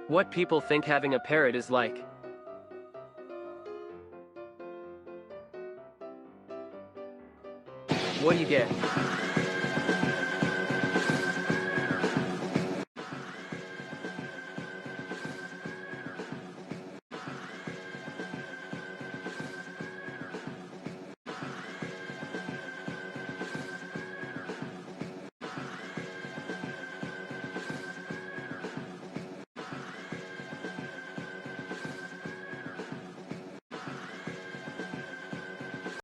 What people think having a parrot is like. What do you get?